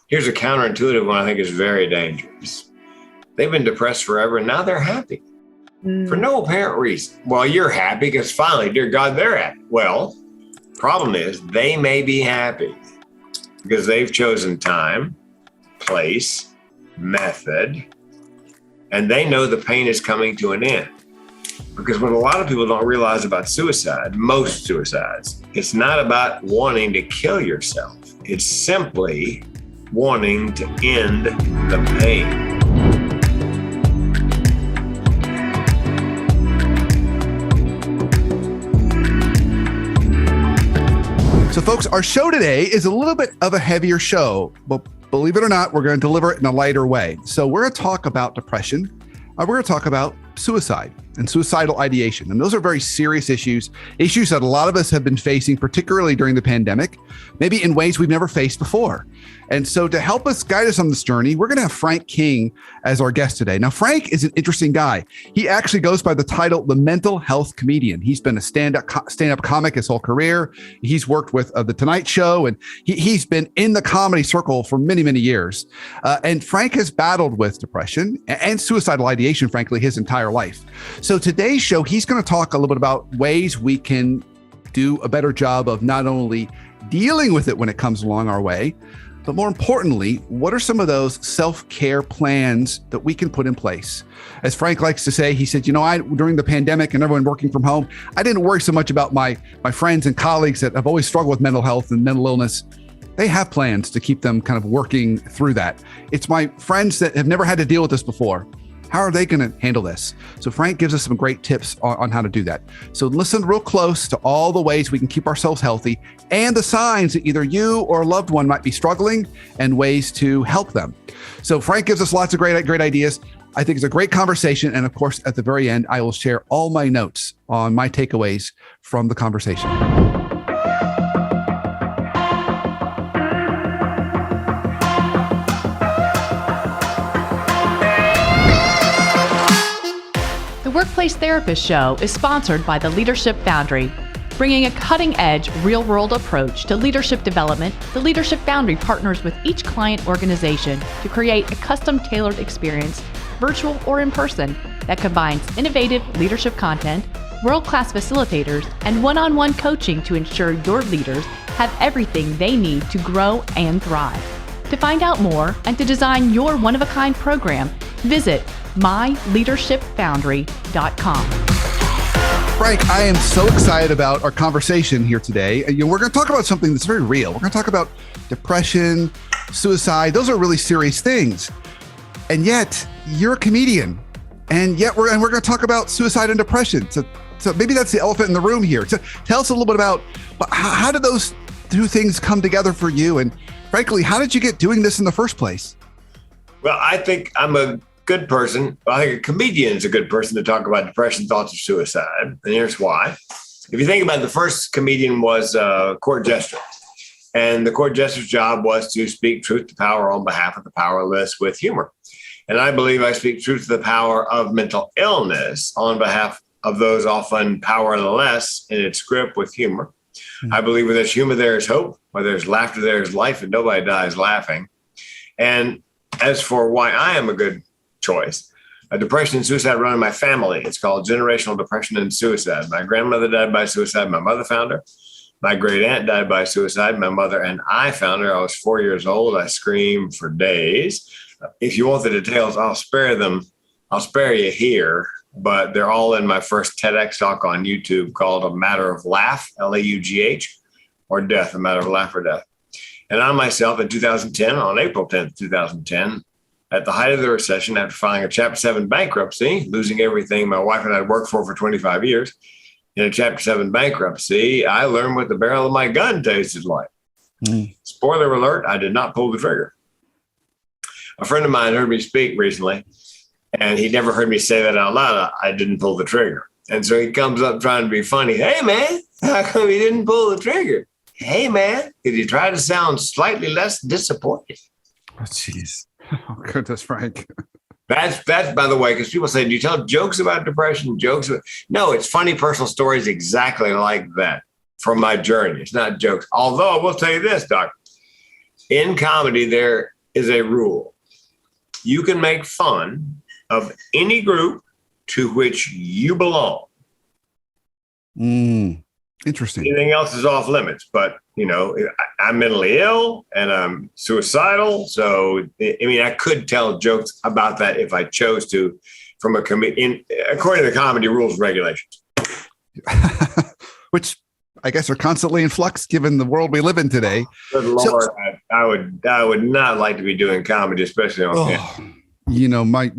Here's a counterintuitive one I think is very dangerous. They've been depressed forever and now they're happy for no apparent reason. Well, you're happy because finally, dear God, they're happy. Well, problem is they may be happy because they've chosen time, place, method, and they know the pain is coming to an end. Because what a lot of people don't realize about suicide, most suicides, it's not about wanting to kill yourself. It's simply wanting to end the pain. So folks, our show today is a little bit of a heavier show, but believe it or not, we're going to deliver it in a lighter way. So we're going to talk about depression. We're going to talk about suicide and suicidal ideation. And those are very serious issues that a lot of us have been facing, particularly during the pandemic, maybe in ways we've never faced before. And so to help us guide us on this journey, we're going to have Frank King as our guest today. Now, Frank is an interesting guy. He actually goes by the title, The Mental Health Comedian. He's been a stand-up comic his whole career. He's worked with The Tonight Show, and he's been in the comedy circle for many, many years. And Frank has battled with depression and suicidal ideation, frankly, his entire life. So today's show, he's going to talk a little bit about ways we can do a better job of not only dealing with it when it comes along our way, but more importantly, what are some of those self-care plans that we can put in place? As Frank likes to say, he said, during the pandemic and everyone working from home, I didn't worry so much about my friends and colleagues that have always struggled with mental health and mental illness. They have plans to keep them kind of working through that. It's my friends that have never had to deal with this before. How are they going to handle this? So Frank gives us some great tips on how to do that. So listen real close to all the ways we can keep ourselves healthy and the signs that either you or a loved one might be struggling and ways to help them. So Frank gives us lots of great ideas. I think it's a great conversation. And of course, at the very end, I will share all my notes on my takeaways from the conversation. Workplace Therapist Show is sponsored by the Leadership Foundry. Bringing a cutting-edge, real-world approach to leadership development, the Leadership Foundry partners with each client organization to create a custom-tailored experience, virtual or in person, that combines innovative leadership content, world-class facilitators, and one-on-one coaching to ensure your leaders have everything they need to grow and thrive. To find out more and to design your one-of-a-kind program, visit myleadershipfoundry.com. Frank, I am so excited about our conversation here today. We're going to talk about something that's very real. We're going to talk about depression, suicide. Those are really serious things. And yet you're a comedian. And yet we're going to talk about suicide and depression. So maybe that's the elephant in the room here. So tell us a little bit about how did those two things come together for you? And frankly, how did you get doing this in the first place? Well, I think I'm a good person. I think a comedian is a good person to talk about depression, thoughts of suicide. And here's why. If you think about it, the first comedian was a court jester. And the court jester's job was to speak truth to power on behalf of the powerless with humor. And I believe I speak truth to the power of mental illness on behalf of those often powerless in its grip with humor. I believe where there's humor, there is hope. Where there's laughter, there is life, and nobody dies laughing. And as for why I am a good choice, depression and suicide run in my family. It's called generational depression and suicide. My grandmother died by suicide. My mother found her. My great aunt died by suicide. My mother and I found her. I was 4 years old. I screamed for days. If you want the details, I'll spare them. I'll spare you here, but they're all in my first TEDx talk on YouTube called A Matter of Laugh, Laugh, or Death, A Matter of Laugh or Death. And I myself in 2010, on April 10th, 2010, at the height of the recession, after filing a Chapter 7 bankruptcy, losing everything my wife and I had worked for 25 years, in a Chapter 7 bankruptcy, I learned what the barrel of my gun tasted like. Spoiler alert, I did not pull the trigger. A friend of mine heard me speak recently, and he never heard me say that out loud. I didn't pull the trigger. And so he comes up trying to be funny. Hey, man, how come you didn't pull the trigger? Hey, man, did you try to sound slightly less disappointed? Oh, jeez. Oh, goodness, Frank. That's by the way, because people say, do you tell jokes about depression? No, it's funny personal stories exactly like that from my journey. It's not jokes. Although I will tell you this, Doc, in comedy, there is a rule. You can make fun of any group to which you belong. Interesting. Anything else is off limits, but I'm mentally ill and I'm suicidal. So, I mean, I could tell jokes about that if I chose to from according to the comedy rules and regulations. Which I guess are constantly in flux given the world we live in today. Good Lord, I would not like to be doing comedy, especially on camera.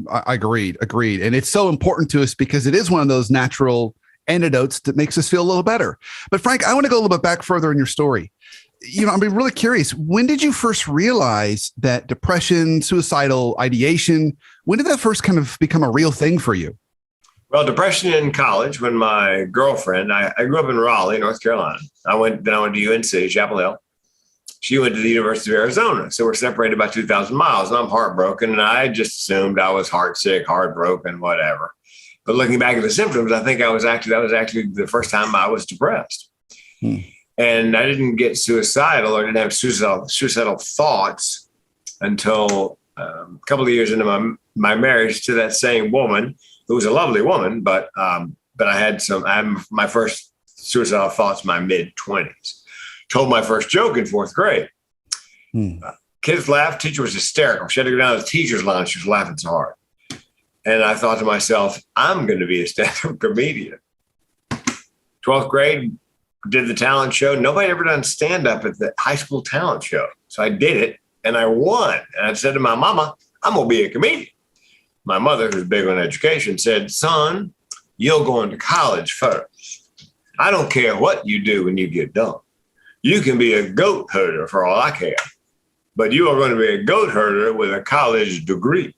I agreed. And it's so important to us because it is one of those natural antidotes that makes us feel a little better. But Frank, I want to go a little bit back further in your story. I'm really curious. When did you first realize that depression, suicidal ideation, when did that first kind of become a real thing for you? Well, depression in college when my girlfriend, I grew up in Raleigh, North Carolina. I went to UNC, Chapel Hill. She went to the University of Arizona. So we're separated by 2,000 miles and I'm heartbroken. And I just assumed I was heartsick, heartbroken, whatever. But looking back at the symptoms, I think that was actually the first time I was depressed. And I didn't get suicidal or didn't have suicidal thoughts until a couple of years into my marriage to that same woman, who was a lovely woman, but I had my first suicidal thoughts in my mid-20s. Told my first joke in fourth grade. Kids laughed. Teacher was hysterical. She had to go down to the teacher's lounge. She was laughing so hard. And I thought to myself, I'm going to be a stand-up comedian. 12th grade, did the talent show. Nobody ever done stand-up at the high school talent show. So I did it and I won. And I said to my mama, I'm going to be a comedian. My mother, who's big on education, said, son, you'll go into college first. I don't care what you do when you get done. You can be a goat herder for all I care, but you are going to be a goat herder with a college degree.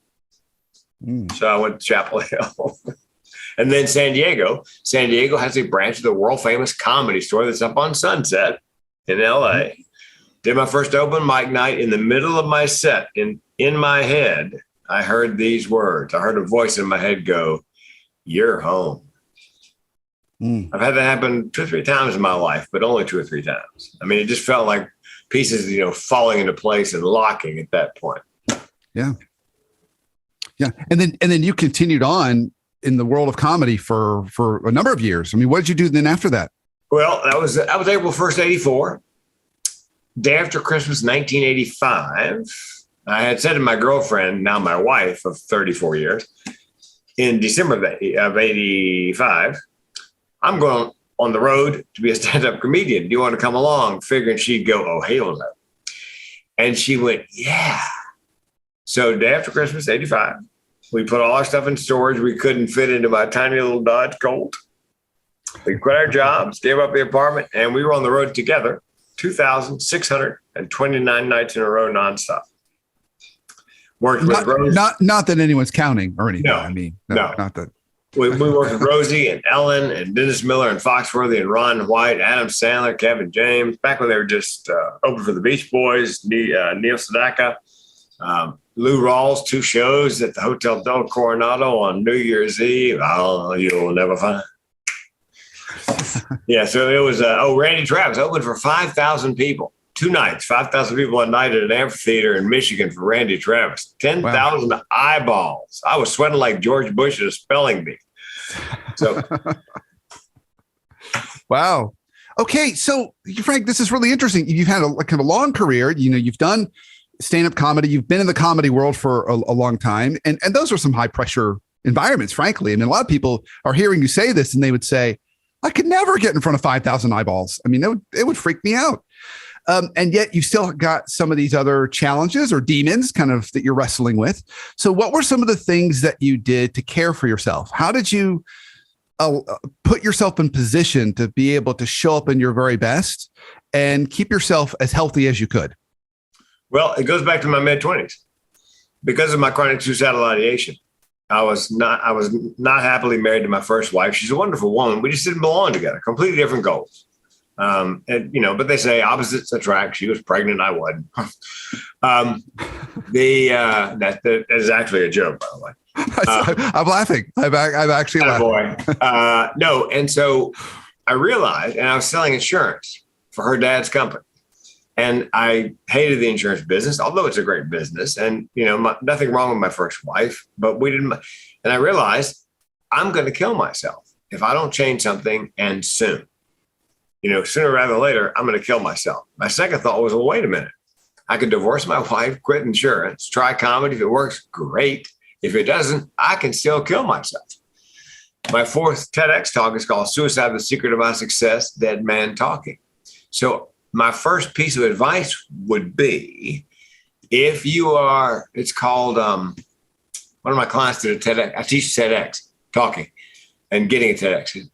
So I went to Chapel Hill. And then San Diego. San Diego has a branch of the world famous Comedy Store that's up on Sunset in LA. Did my first open mic night. In the middle of my set, in my head, I heard these words. I heard a voice in my head go, "You're home." I've had that happen 2 or 3 times in my life, but only 2 or 3 times. I mean, it just felt like pieces, falling into place and locking at that point. Yeah. And then you continued on in the world of comedy for a number of years. I mean, what did you do then after that? Well, that was April 1st, 84. Day after Christmas, 1985. I had said to my girlfriend, now my wife of 34 years, in December of 85, I'm going on the road to be a stand-up comedian. Do you want to come along? Figuring she'd go, oh, hell no. And she went, yeah. So day after Christmas, 85, we put all our stuff in storage. We couldn't fit into my tiny little Dodge Colt. We quit our jobs, gave up the apartment, and we were on the road together, 2,629 nights in a row nonstop. Worked with Rosie. Not that anyone's counting or anything. No, I mean, no. Not that. We worked with Rosie and Ellen and Dennis Miller and Foxworthy and Ron White, Adam Sandler, Kevin James, back when they were just open for the Beach Boys, Neil Sedaka, Lou Rawls, 2 shows at the Hotel Del Coronado on New Year's Eve. Oh, you'll never find. Yeah, so it was, Randy Travis opened for 5,000 people. 2 nights, 5,000 people one night at an amphitheater in Michigan for Randy Travis. 10,000 eyeballs. I was sweating like George Bush at a spelling bee. So, wow. Okay, so Frank, this is really interesting. You've had a kind of long career. You've done stand-up comedy. You've been in the comedy world for a long time, and those are some high pressure environments. Frankly, I mean, a lot of people are hearing you say this, and they would say, "I could never get in front of 5,000 eyeballs." I mean, it would freak me out. And yet you still got some of these other challenges or demons kind of that you're wrestling with. So what were some of the things that you did to care for yourself? How did you put yourself in position to be able to show up in your very best and keep yourself as healthy as you could? Well, it goes back to my mid-20s. Because of my chronic suicidal ideation, I was not happily married to my first wife. She's a wonderful woman. We just didn't belong together. Completely different goals. But they say opposites attract. She was pregnant. I wasn't. That is actually a joke, by the way. I'm laughing. I'm actually laughing. No. And so I realized, and I was selling insurance for her dad's company. And I hated the insurance business, although it's a great business. And, nothing wrong with my first wife, but we didn't. And I realized I'm going to kill myself if I don't change something, and soon. Sooner rather than later, I'm going to kill myself. My second thought was, well, wait a minute. I could divorce my wife, quit insurance, try comedy. If it works, great. If it doesn't, I can still kill myself. My fourth TEDx talk is called Suicide, the Secret of My Success, Dead Man Talking. So my first piece of advice would be, if you are, it's called, one of my clients did a TEDx. I teach TEDx talking and getting a TEDx.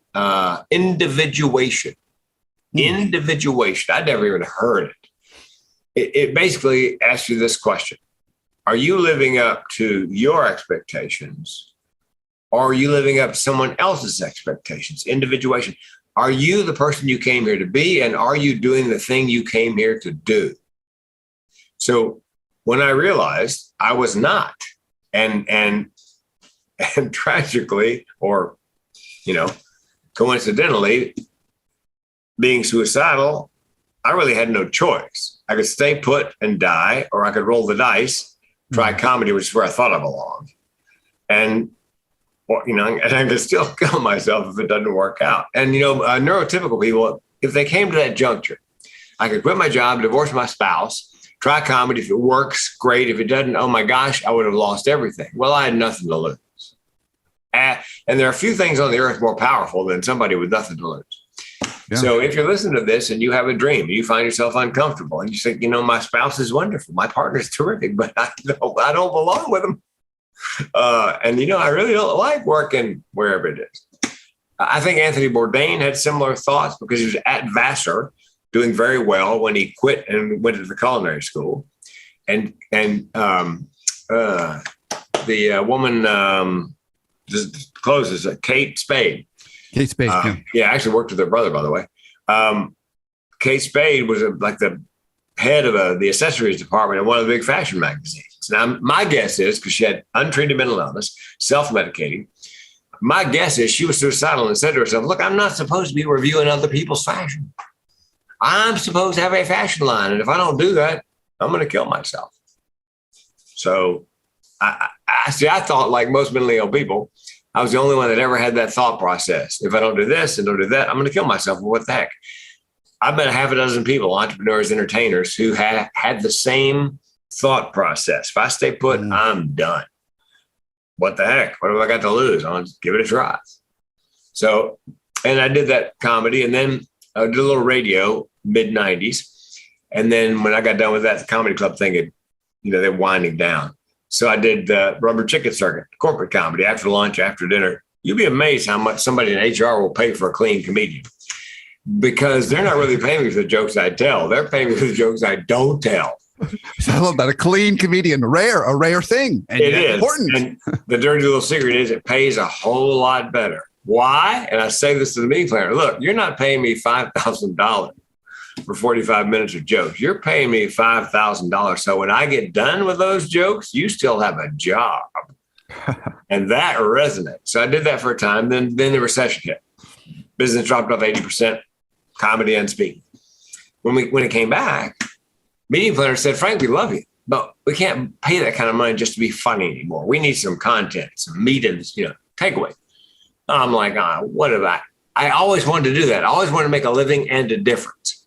Individuation. Individuation. I'd never even heard it. It basically asks you this question. Are you living up to your expectations, or are you living up to someone else's expectations? Individuation. Are you the person you came here to be, and are you doing the thing you came here to do? So when I realized I was not, and tragically, or, coincidentally, being suicidal, I really had no choice. I could stay put and die, or I could roll the dice, try comedy, which is where I thought I belonged. And, and I could still kill myself if it doesn't work out. And, neurotypical people, if they came to that juncture, I could quit my job, divorce my spouse, try comedy. If it works, great. If it doesn't, oh my gosh, I would have lost everything. Well, I had nothing to lose. And there are a few things on the earth more powerful than somebody with nothing to lose. Yeah. So if you're listening to this and you have a dream, you find yourself uncomfortable and you think, my spouse is wonderful, my partner's terrific, but I don't belong with them. I really don't like working wherever it is. I think Anthony Bourdain had similar thoughts because he was at Vassar doing very well when he quit and went to the culinary school. And the woman just closes, Kate Spade. Kate Spade. Yeah, I actually worked with her brother, by the way. Kate Spade was like the head of the accessories department in one of the big fashion magazines. Now, my guess is, because she had untreated mental illness, self-medicating, my guess is she was suicidal and said to herself, look, I'm not supposed to be reviewing other people's fashion. I'm supposed to have a fashion line. And if I don't do that, I'm going to kill myself. So I thought, like most mentally ill people, I was the only one that ever had that thought process. If I don't do this and don't do that, I'm going to kill myself. Well, what the heck? I've met a half a dozen people, entrepreneurs, entertainers, who had the same thought process. If I stay put, I'm done. What the heck? What have I got to lose? I'll just give it a try. So, and I did that comedy, and then I did a little radio, mid-90s. And then when I got done with that, the comedy club thing, they're winding down. So I did the rubber chicken circuit, corporate comedy, after lunch, after dinner. You'd be amazed how much somebody in HR will pay for a clean comedian, because they're not really paying me for the jokes I tell. They're paying me for the jokes I don't tell. I love that. A clean comedian, a rare thing. And it is important. And the dirty little secret is it pays a whole lot better. Why? And I say this to the meeting planner. Look, you're not paying me $5,000 for 45 minutes of jokes. You're paying me $5,000. So when I get done with those jokes, you still have a job. And that resonates. So I did that for a time. Then the recession hit. Business dropped off 80%, comedy and speaking. When it came back, meeting planner said, Frank, we love you, but we can't pay that kind of money just to be funny anymore. We need some content, some meetings, takeaway. I'm like, what about? I always wanted to do that. I always wanted to make a living and a difference,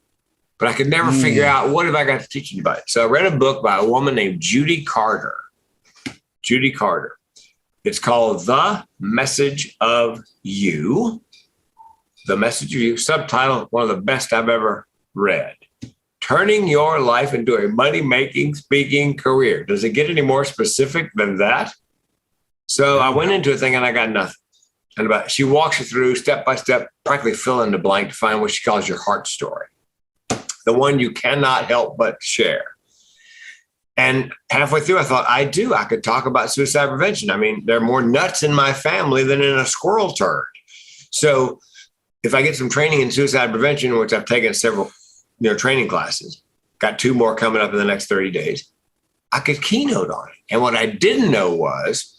but I could never figure out what have I got to teach anybody. So I read a book by a woman named Judy Carter. Judy Carter. It's called The Message of You. The Message of You. Subtitle, one of the best I've ever read. Turning your life into a money-making speaking career. Does it get any more specific than that? So I went into a thing and I got nothing. And she walks you through step by step, practically fill in the blank to find what she calls your heart story. The one you cannot help but share. And halfway through, I thought, I could talk about suicide prevention. I mean, there are more nuts in my family than in a squirrel turd. So if I get some training in suicide prevention, which I've taken several training classes, got 2 more coming up in the next 30 days, I could keynote on it. And what I didn't know was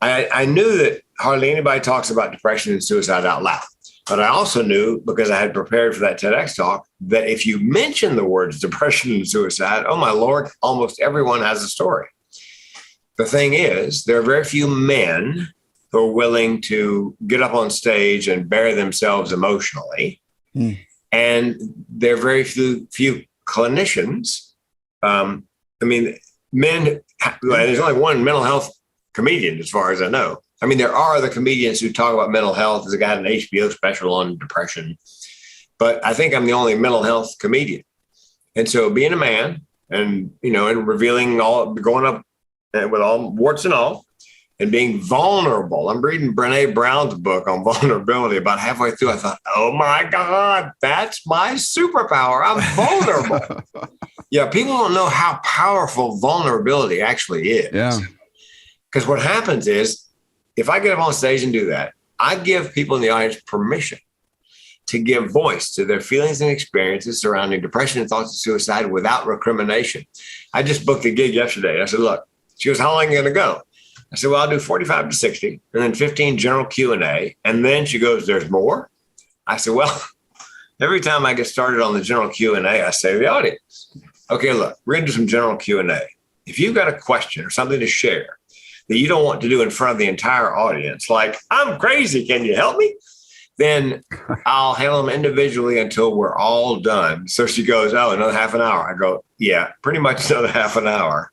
I knew that hardly anybody talks about depression and suicide out loud. But I also knew, because I had prepared for that TEDx talk, that if you mention the words depression and suicide, oh my Lord, almost everyone has a story. The thing is, there are very few men who are willing to get up on stage and bare themselves emotionally. And there are very few clinicians. Men, there's only one mental health comedian, as far as I know. I mean, there are other comedians who talk about mental health. There's a guy in an HBO special on depression. But I think I'm the only mental health comedian. And so being a man and, and revealing all, going up with all warts and all, and being vulnerable. I'm reading Brene Brown's book on vulnerability. About halfway through, I thought, oh my God, that's my superpower. I'm vulnerable. Yeah, people don't know how powerful vulnerability actually is. Yeah. Because what happens is, if I get up on stage and do that, I give people in the audience permission to give voice to their feelings and experiences surrounding depression and thoughts of suicide without recrimination. I just booked a gig yesterday. I said, look, she goes, how long are you going to go? I said, well, I'll do 45 to 60 and then 15 general Q&A. And then she goes, there's more? I said, well, every time I get started on the general Q&A, I say to the audience, okay, look, we're going to do some general Q&A. If you've got a question or something to share that you don't want to do in front of the entire audience, like, I'm crazy, can you help me? Then I'll handle them individually until we're all done. So she goes, oh, another half an hour. I go, yeah, pretty much another half an hour.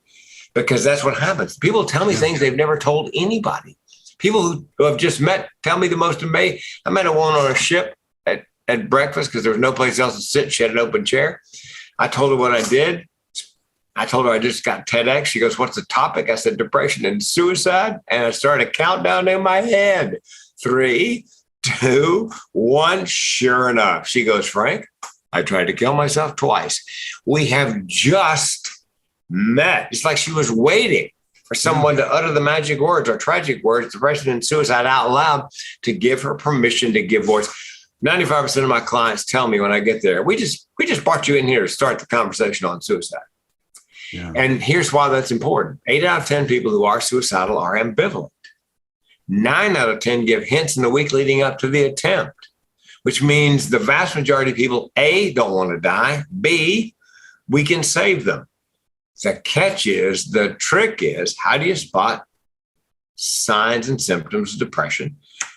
Because that's what happens. People tell me things they've never told anybody. People who have just met tell me the most amazing. I met a woman on a ship at breakfast because there was no place else to sit. She had an open chair. I told her what I did. I told her I just got TEDx. She goes, what's the topic? I said, depression and suicide. And I started a countdown in my head. 3, 2, 1. Sure enough. She goes, Frank, I tried to kill myself twice. We have just met. It's like she was waiting for someone to utter the magic words or tragic words, depression and suicide, out loud, to give her permission to give voice. 95% of my clients tell me when I get there, we just brought you in here to start the conversation on suicide. Yeah. And here's why that's important. 8 out of 10 people who are suicidal are ambivalent. 9 out of 10 give hints in the week leading up to the attempt, which means the vast majority of people, A, don't want to die. B, we can save them. The catch is, the trick is, how do you spot signs and symptoms of depression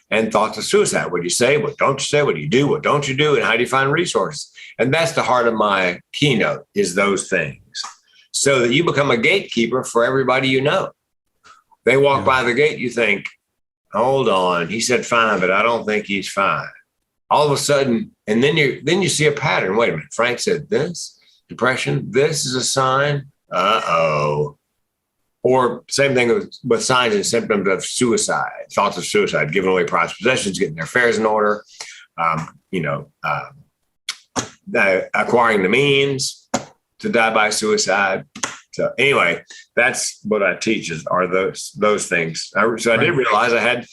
and thoughts of suicide? What do you say? What don't you say? What do you do? What don't you do? And how do you find resources? And that's the heart of my keynote, is those things, so that you become a gatekeeper for everybody you know. They walk by the gate, you think, hold on, he said fine, but I don't think he's fine. All of a sudden, and then you see a pattern. Wait a minute, Frank said this, depression, this is a sign. Uh-oh. Or same thing with signs and symptoms of suicide, thoughts of suicide, giving away prized possessions, getting their affairs in order, acquiring the means to die by suicide. So anyway, that's what I teach, are those things. So I did realize I had.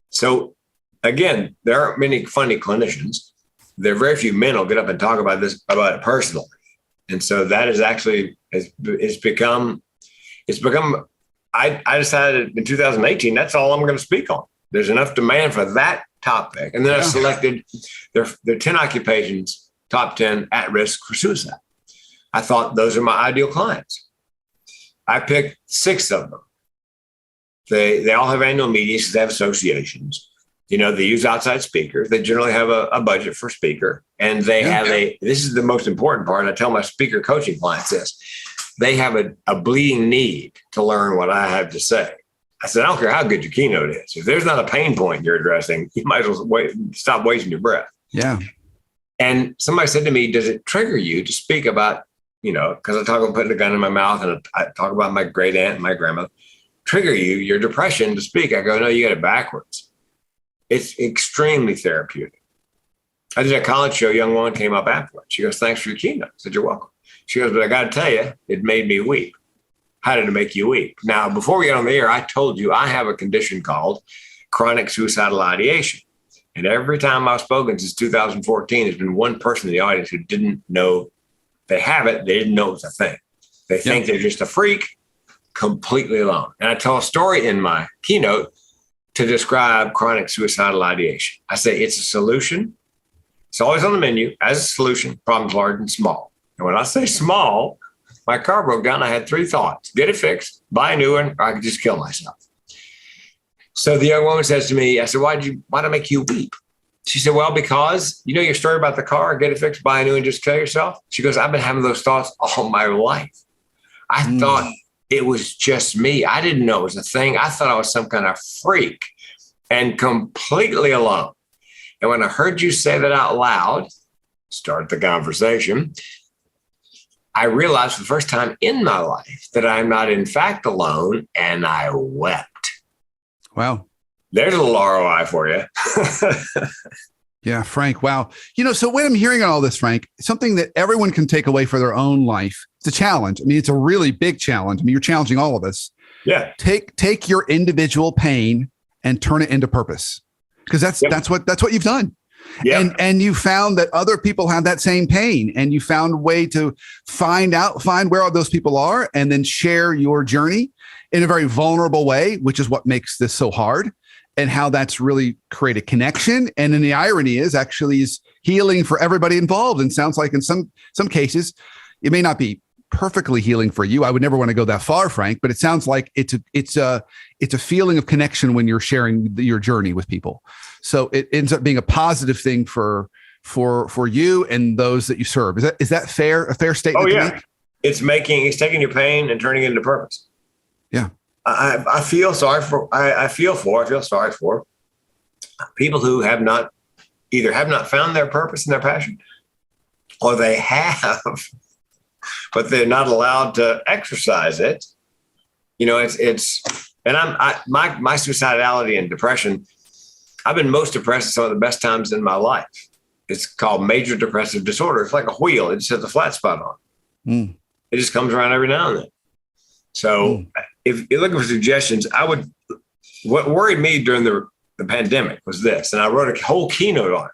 So again, there aren't many funny clinicians. There are very few men who'll get up and talk about it personally. And so that is actually, it's become, I decided in 2018, that's all I'm going to speak on. There's enough demand for that topic. And then I selected their 10 occupations, top 10 at risk for suicide. I thought those are my ideal clients. I picked 6 of them. They all have annual meetings. They have associations. They use outside speakers. They generally have a budget for speaker. And they have this is the most important part. I tell my speaker coaching clients this. They have a bleeding need to learn what I have to say. I said, I don't care how good your keynote is. If there's not a pain point you're addressing, you might as well stop wasting your breath. Yeah. And somebody said to me, does it trigger you to speak about, because I talk about putting a gun in my mouth and I talk about my great aunt and my grandmother, trigger your depression to speak? I go, no, you got it backwards. It's extremely therapeutic. I did a college show. A young woman came up afterwards. She goes, thanks for your keynote. I said, you're welcome. She goes, but I got to tell you, it made me weep. How did it make you weep? Now, before we got on the air, I told you I have a condition called chronic suicidal ideation. And every time I've spoken since 2014, there's been one person in the audience who didn't know they have it. They didn't know it was a thing. They think they're just a freak, completely alone. And I tell a story in my keynote to describe chronic suicidal ideation. I say it's a solution. It's always on the menu as a solution, problems large and small. And when I say small, my car broke down. I had three thoughts: get it fixed, buy a new one, or I could just kill myself. So the young woman says to me, I said, why'd it make you weep? She said, well, because you know your story about the car, get it fixed, buy a new one, just kill yourself. She goes, I've been having those thoughts all my life. I thought it was just me. I didn't know it was a thing. I thought I was some kind of freak and completely alone. And when I heard you say that out loud, start the conversation, I realized for the first time in my life that I'm not in fact alone, and I wept. Wow. There's a little ROI for you. Yeah, Frank. Wow. So when I'm hearing all this, Frank, something that everyone can take away for their own life. It's a challenge. I mean, it's a really big challenge. I mean, you're challenging all of us. Yeah. Take your individual pain and turn it into purpose, because that's what you've done. Yeah. And you found that other people have that same pain, and you found a way to find where all those people are, and then share your journey in a very vulnerable way, which is what makes this so hard, and how that's really created connection. And then the irony is healing for everybody involved. And sounds like in some cases, it may not be perfectly healing for you. I would never want to go that far, Frank, but it sounds like it's a feeling of connection when you're sharing your journey with people. So it ends up being a positive thing for you and those that you serve. Is that fair? A fair statement? Oh, yeah. To make? It's taking your pain and turning it into purpose. Yeah. I feel sorry for people who have not found their purpose and their passion, or they have, but they're not allowed to exercise it. And my suicidality and depression, I've been most depressed at some of the best times in my life. It's called major depressive disorder. It's like a wheel. It just has a flat spot on. It just comes around every now and then. So if you're looking for suggestions, what worried me during the pandemic was this, and I wrote a whole keynote on it.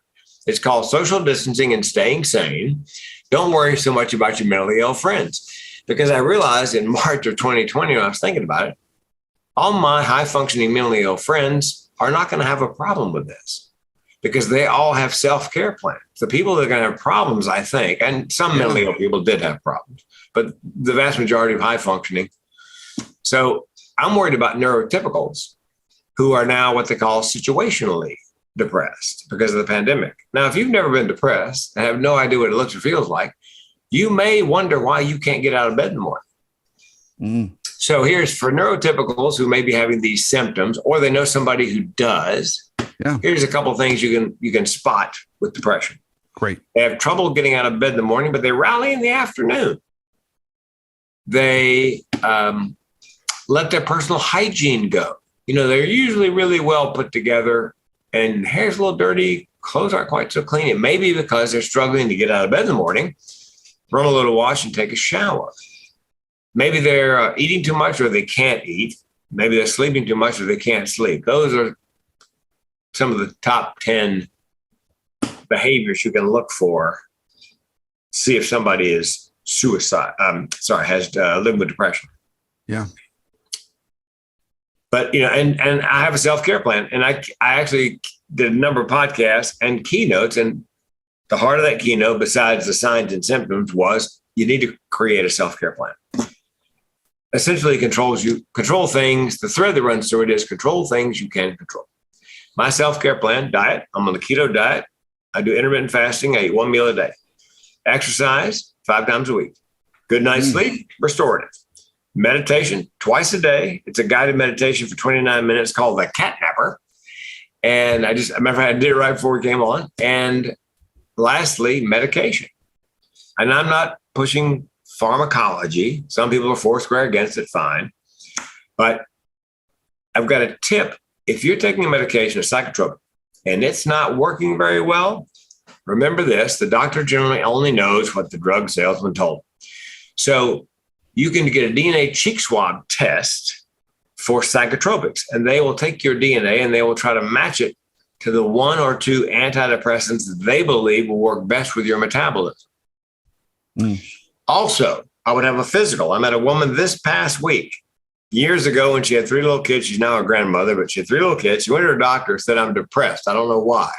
It's called Social Distancing and Staying Sane. Don't worry so much about your mentally ill friends. Because I realized in March of 2020, when I was thinking about it, all my high functioning mentally ill friends are not going to have a problem with this, because they all have self-care plans. The people that are going to have problems, I think, and some mentally ill people did have problems, but the vast majority of high functioning. So I'm worried about neurotypicals who are now what they call situationally depressed because of the pandemic. Now, if you've never been depressed and have no idea what it looks or feels like, you may wonder why you can't get out of bed in the morning. So here's for neurotypicals who may be having these symptoms, or they know somebody who does. Yeah. Here's a couple of things you can spot with depression. Great. They have trouble getting out of bed in the morning, but they rally in the afternoon. They let their personal hygiene go. They're usually really well put together, and hair's a little dirty, clothes aren't quite so clean. It may be because they're struggling to get out of bed in the morning, run a little wash and take a shower. Maybe they're eating too much or they can't eat. Maybe they're sleeping too much or they can't sleep. Those are some of the top 10 behaviors you can look for. See if somebody is has lived with depression. Yeah. But, and I have a self-care plan, and I actually did a number of podcasts and keynotes, and the heart of that keynote, besides the signs and symptoms, was you need to create a self-care plan. Essentially control things. The thread that runs through it is control things you can control. My self-care plan, diet, I'm on the keto diet. I do intermittent fasting. I eat one meal a day. Exercise 5 times a week. Good night's sleep, restorative. Meditation twice a day. It's a guided meditation for 29 minutes called the Cat Napper. And I did it right before we came on. And lastly, medication. And I'm not pushing pharmacology. Some people are foursquare against it, fine. But I've got a tip. If you're taking a medication, a psychotropic, and it's not working very well, remember this: the doctor generally only knows what the drug salesman told him. So you can get a DNA cheek swab test for psychotropics, and they will take your DNA and they will try to match it to the 1 or 2 antidepressants that they believe will work best with your metabolism. Also, I would have a physical. I met a woman this past week years ago when she had 3 little kids. She's now a grandmother, but she had 3 little kids. She went to her doctor, said, I'm depressed. I don't know why.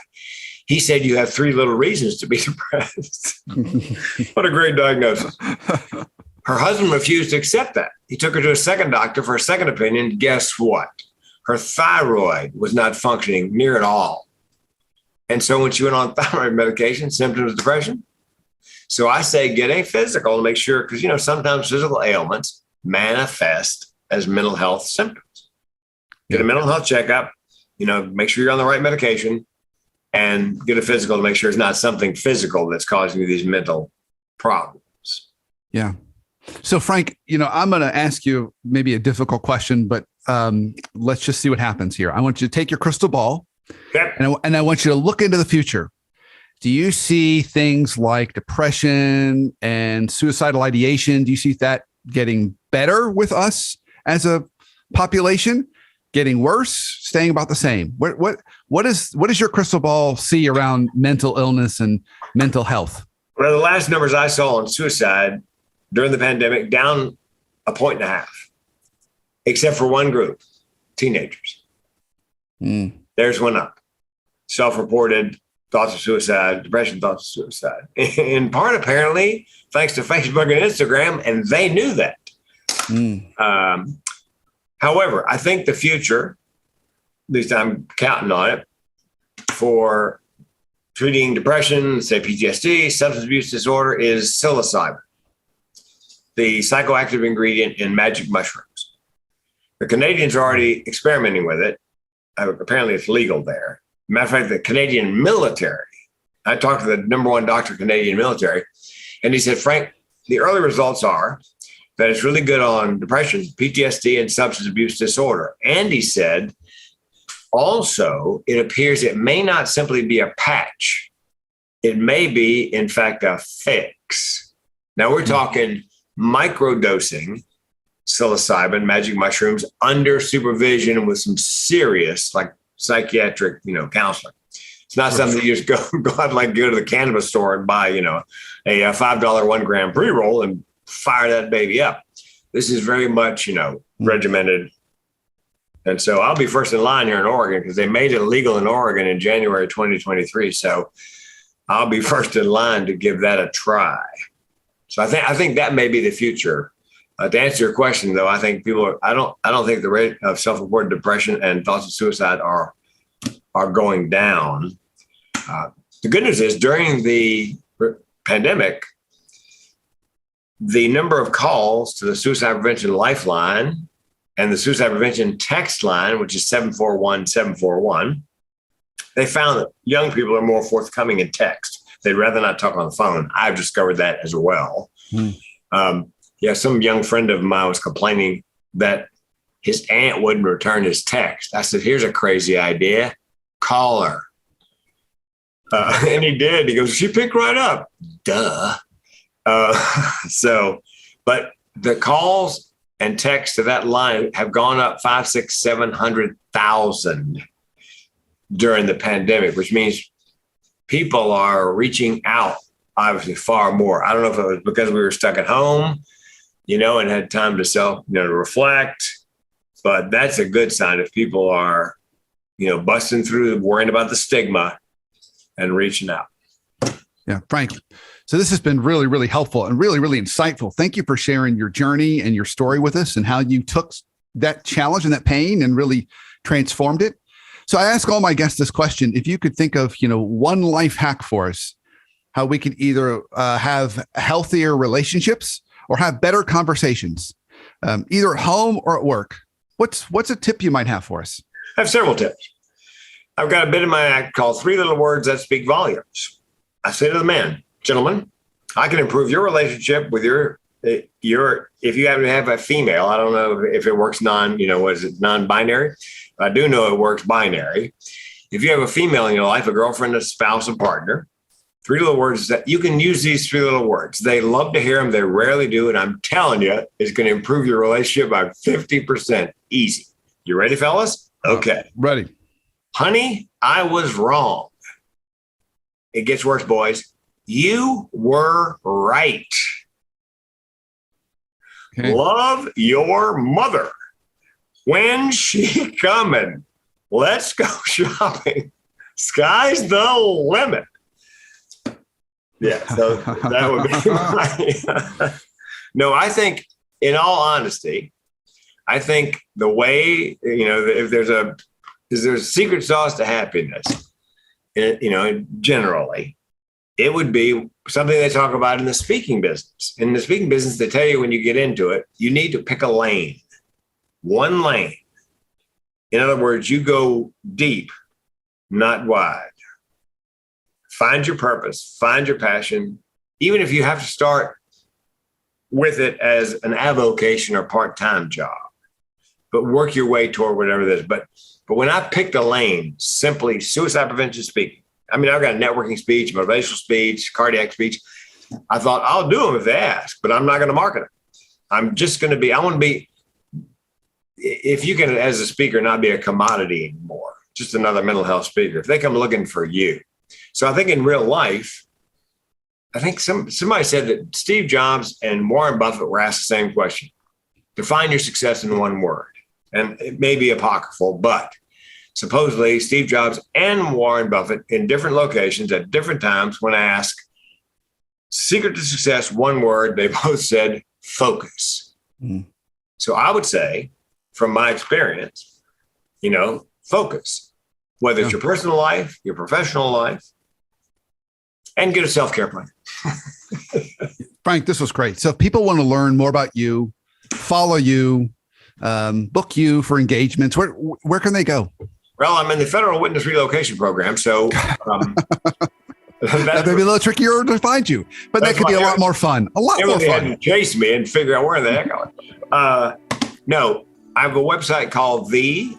He said, you have 3 little reasons to be depressed. What a great diagnosis. Her husband refused to accept that. He took her to a second doctor for a second opinion. Guess what? Her thyroid was not functioning near at all. And so when she went on thyroid medication, symptoms of depression. So I say get a physical to make sure, because, you know, sometimes physical ailments manifest as mental health symptoms. Get a mental health checkup, you know, make sure you're on the right medication, and get a physical to make sure it's not something physical that's causing you these mental problems. Yeah. So Frank, you know, I'm going to ask you maybe a difficult question, but let's just see what happens here. I want you to take your crystal ball, okay, and I want you to look into the future. Do you see things like depression and suicidal ideation? Do you see that getting better with us as a population, getting worse, staying about the same? What does your crystal ball see around mental illness and mental health? Well, the last numbers I saw on suicide during the pandemic, down 1.5 points, except for one group, teenagers. Theirs went up. Self-reported thoughts of suicide, depression, thoughts of suicide. In part, apparently, thanks to Facebook and Instagram, and they knew that. However, I think the future, at least I'm counting on it, for treating depression, say PTSD, substance abuse disorder, is psilocybin, the psychoactive ingredient in magic mushrooms. The Canadians are already experimenting with it. Apparently, it's legal there. Matter of fact, the Canadian military, I talked to the number 1 doctor of Canadian military, and he said, Frank, the early results are that it's really good on depression, PTSD, and substance abuse disorder. And he said, also, it appears it may not simply be a patch. It may be, in fact, a fix. Now, we're talking microdosing psilocybin, magic mushrooms, under supervision with some serious, like, psychiatric, you know, counseling. It's not something you just go out, like, go to the cannabis store and buy, you know, a $5 1 gram pre-roll and fire that baby up. This is very much, you know, regimented. And so I'll be first in line here in Oregon, because they made it legal in Oregon in January 2023. So I'll be first in line to give that a try. So I think that may be the future. To answer your question, though, I think I don't think the rate of self-reported depression and thoughts of suicide are going down. The good news is during the pandemic, the number of calls to the Suicide Prevention Lifeline and the Suicide Prevention text line, which is 741-741, they found that young people are more forthcoming in text. They'd rather not talk on the phone. I've discovered that as well. Some young friend of mine was complaining that his aunt wouldn't return his text. I said, here's a crazy idea. Call her. And he did. He goes, she picked right up. Duh. But the calls and texts to that line have gone up 500,000, 600,000, 700,000 during the pandemic, which means people are reaching out, obviously, far more. I don't know if it was because we were stuck at home, you know, and had time to to reflect, but that's a good sign if people are, you know, busting through, worrying about the stigma and reaching out. Yeah, Frank. So this has been really, really helpful and really, really insightful. Thank you for sharing your journey and your story with us and how you took that challenge and that pain and really transformed it. So I ask all my guests this question: if you could think of, you know, one life hack for us, how we could either have healthier relationships or have better conversations, either at home or at work, what's a tip you might have for us? I have several tips. I've got a bit in my act called 3 Little Words That Speak Volumes. I say to the man, gentlemen, I can improve your relationship with if you happen to have a female. I don't know if it works non-binary. I do know it works binary. If you have a female in your life, a girlfriend, a spouse, a partner, 3 little words that you can use. These 3 little words. They love to hear them. They rarely do. And I'm telling you, it's going to improve your relationship by 50%. Easy. You ready, fellas? Okay. Ready. Honey, I was wrong. It gets worse, boys. You were right. Okay. Love your mother. When's she coming? Let's go shopping. Sky's the limit. Yeah, so that would be my. No, I think, in all honesty, I think the way, if there's a secret sauce to happiness, generally, it would be something they talk about in the speaking business. In the speaking business, they tell you when you get into it, you need to pick a lane, one lane. In other words, you go deep, not wide. Find your purpose, find your passion, even if you have to start with it as an avocation or part-time job, but work your way toward whatever it is. But when I picked a lane, simply suicide prevention speaking, I mean, I've got networking speech, motivational speech, cardiac speech. I thought I'll do them if they ask, but I'm not going to market them. I want to be, if you can, as a speaker, not be a commodity anymore, just another mental health speaker, if they come looking for you. So I think in real life, I think somebody said that Steve Jobs and Warren Buffett were asked the same question. Define your success in one word. And it may be apocryphal, but supposedly Steve Jobs and Warren Buffett in different locations at different times, when asked secret to success, one word, they both said focus. Mm. So I would say, from my experience, focus, whether it's your personal life, your professional life, and get a self-care plan. Frank, this was great. So if people want to learn more about you, follow you, book you for engagements, where can they go? Well, I'm in the Federal Witness Relocation Program, so that may be a little trickier to find you, but that could be a lot more fun. A lot more fun. Had to chase me and figure out where the heck I was. No, I have a website called the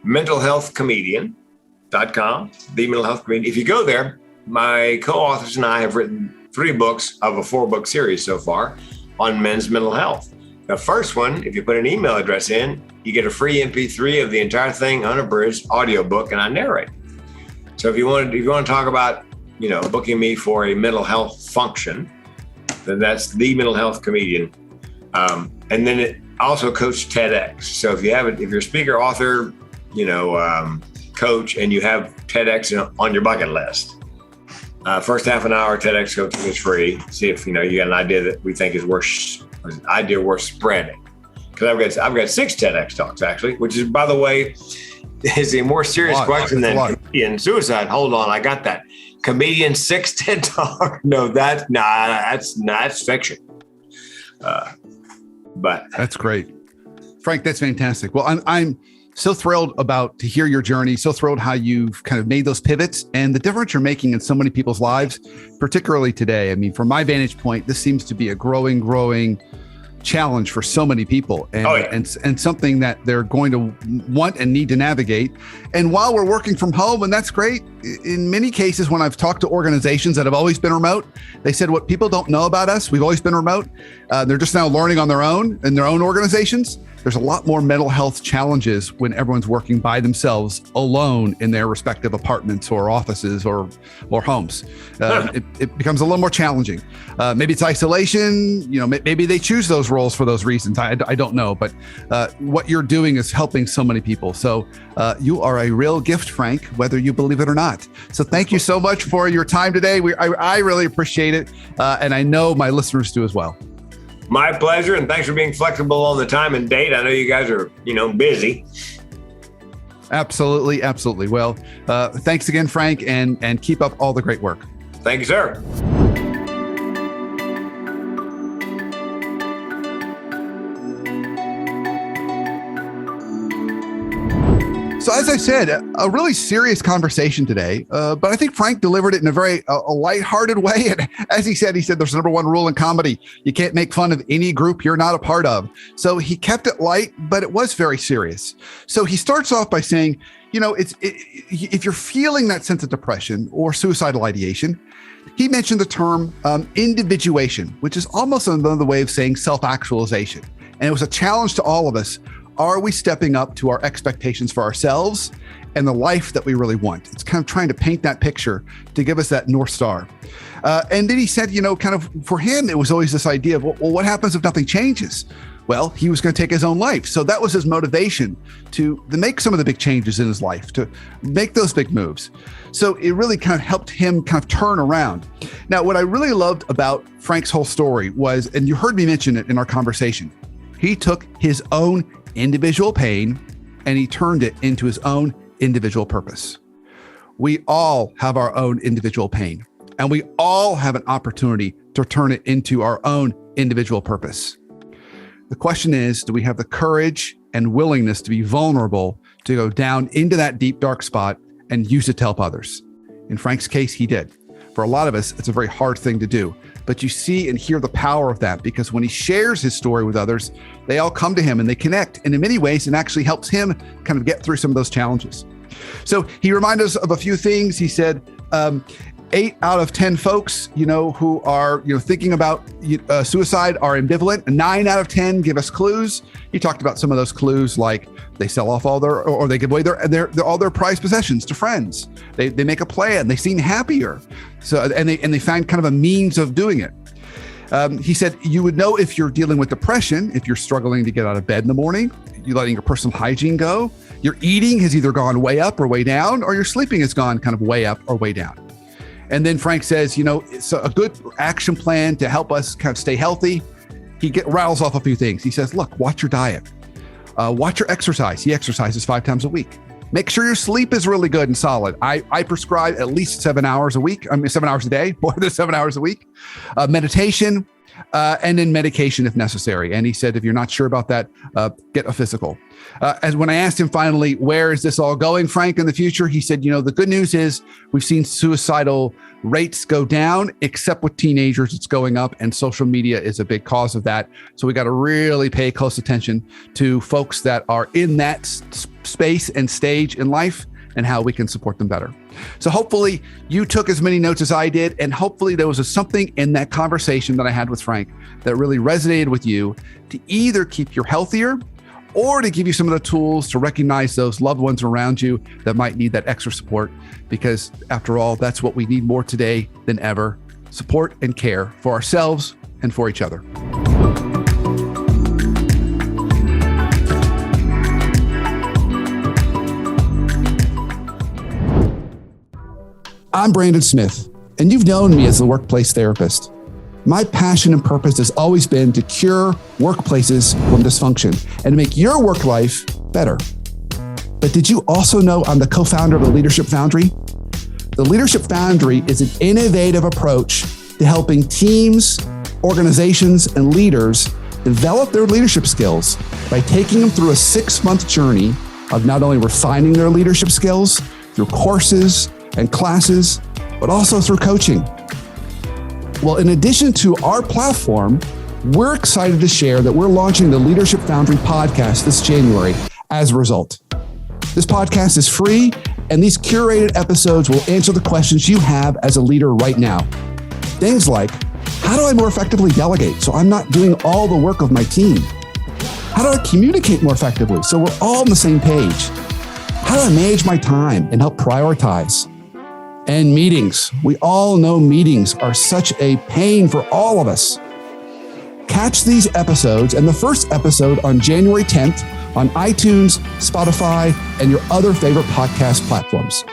Mental Health Comedian.com, the Mental Health Comedian. If you go there, my co-authors and I have written 3 books of a 4-book series so far on men's mental health. The first one, if you put an email address in, you get a free MP3 of the entire thing, unabridged audiobook, and I narrate. So if you want to talk about, booking me for a mental health function, then that's the Mental Health Comedian. And then it also coach TEDx. So if you're a speaker, author, coach, and you have TEDx on your bucket list, first half an hour TEDx coaching is free. See if you got an idea that we think is worth spreading. Because I've got 6 TEDx talks actually, which is, by the way, is a more serious question than comedian suicide. Hold on, I got that. Comedian 6 TED talk. No, that's fiction. But that's great, Frank. That's fantastic. Well, I'm so thrilled to hear your journey. So thrilled how you've kind of made those pivots and the difference you're making in so many people's lives, particularly today. I mean, from my vantage point, this seems to be a growing challenge for so many people, and something that they're going to want and need to navigate. And while we're working from home, and that's great, in many cases, when I've talked to organizations that have always been remote, they said what people don't know about us, we've always been remote. They're just now learning on their own in their own organizations. There's a lot more mental health challenges when everyone's working by themselves alone in their respective apartments or offices or homes. It becomes a little more challenging. Maybe it's isolation, maybe they choose those roles for those reasons. I don't know, but what you're doing is helping so many people. So you are a real gift, Frank, whether you believe it or not. So thank you so much for your time today. I really appreciate it. And I know my listeners do as well. My pleasure. And thanks for being flexible on the time and date. I know you guys are, busy. Absolutely. Absolutely. Well, thanks again, Frank, and keep up all the great work. Thank you, sir. So as I said, a really serious conversation today, but I think Frank delivered it in a very lighthearted way. And as he said, there's number one rule in comedy. You can't make fun of any group you're not a part of. So he kept it light, but it was very serious. So he starts off by saying, if you're feeling that sense of depression or suicidal ideation, he mentioned the term individuation, which is almost another way of saying self-actualization. And it was a challenge to all of us. Are we stepping up to our expectations for ourselves and the life that we really want? It's kind of trying to paint that picture to give us that North Star. And then he said, kind of for him, it was always this idea of, well, what happens if nothing changes? well, he was going to take his own life. So that was his motivation to make some of the big changes in his life, to make those big moves. So it really kind of helped him kind of turn around. Now, what I really loved about Frank's whole story was, and you heard me mention it in our conversation, he took his own individual pain and he turned it into his own individual purpose. We all have our own individual pain, and we all have an opportunity to turn it into our own individual purpose. The question is, do we have the courage and willingness to be vulnerable, to go down into that deep, dark spot and use it to help others? In Frank's case, he did. For a lot of us, it's a very hard thing to do. But you see and hear the power of that, because when he shares his story with others, they all come to him and they connect. And in many ways, it actually helps him kind of get through some of those challenges. So he reminded us of a few things. He said, 8 out of 10 folks, who are, thinking about suicide are ambivalent. 9 out of 10 give us clues. He talked about some of those clues, like they sell off or they give away all their prized possessions to friends. They make a plan. They seem happier. So, and they find kind of a means of doing it. He said, you would know if you're dealing with depression, if you're struggling to get out of bed in the morning, you're letting your personal hygiene go, your eating has either gone way up or way down, or your sleeping has gone kind of way up or way down. And then Frank says, it's a good action plan to help us kind of stay healthy. He rattles off a few things. He says, look, watch your diet, watch your exercise. He exercises 5 times a week. Make sure your sleep is really good and solid. I prescribe at least 7 hours a week. 7 hours a day, more than 7 hours a week. Meditation, and then medication if necessary. And he said, if you're not sure about that, get a physical. As when I asked him finally, where is this all going, Frank, in the future? He said, the good news is we've seen suicidal rates go down, except with teenagers, it's going up, and social media is a big cause of that. So we got to really pay close attention to folks that are in that space and stage in life and how we can support them better. So hopefully you took as many notes as I did, and hopefully there was something in that conversation that I had with Frank that really resonated with you to either keep you healthier or to give you some of the tools to recognize those loved ones around you that might need that extra support. Because after all, that's what we need more today than ever: support and care for ourselves and for each other. I'm Brandon Smith, and you've known me as the workplace therapist. My passion and purpose has always been to cure workplaces from dysfunction and to make your work life better. But did you also know I'm the co-founder of the Leadership Foundry? The Leadership Foundry is an innovative approach to helping teams, organizations, and leaders develop their leadership skills by taking them through a 6-month journey of not only refining their leadership skills through courses and classes, but also through coaching. Well, in addition to our platform, we're excited to share that we're launching the Leadership Foundry podcast this January as a result. This podcast is free, and these curated episodes will answer the questions you have as a leader right now. Things like, how do I more effectively delegate so I'm not doing all the work of my team? How do I communicate more effectively so we're all on the same page? How do I manage my time and help prioritize? And meetings. We all know meetings are such a pain for all of us. Catch these episodes and the first episode on January 10th on iTunes, Spotify, and your other favorite podcast platforms.